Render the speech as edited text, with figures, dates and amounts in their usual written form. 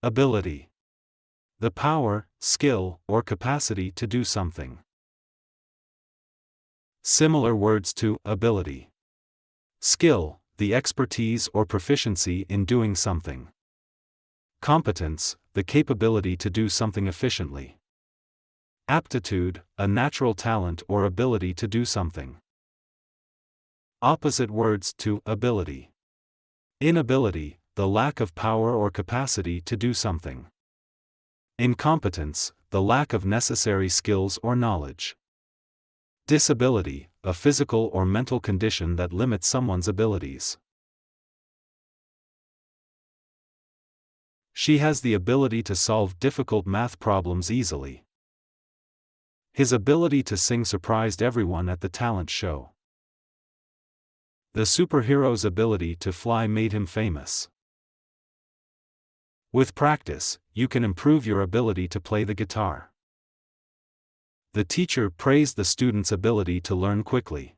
Ability. The power, skill, or capacity to do something. Similar words to ability. Skill, the expertise or proficiency in doing something. Competence, the capability to do something efficiently. Aptitude, a natural talent or ability to do something. Opposite words to ability. Inability, the lack of power or capacity to do something. Incompetence, the lack of necessary skills or knowledge. Disability, a physical or mental condition that limits someone's abilities. She has the ability to solve difficult math problems easily. His ability to sing surprised everyone at the talent show. The superhero's ability to fly made him famous. With practice, you can improve your ability to play the guitar. The teacher praised the student's ability to learn quickly.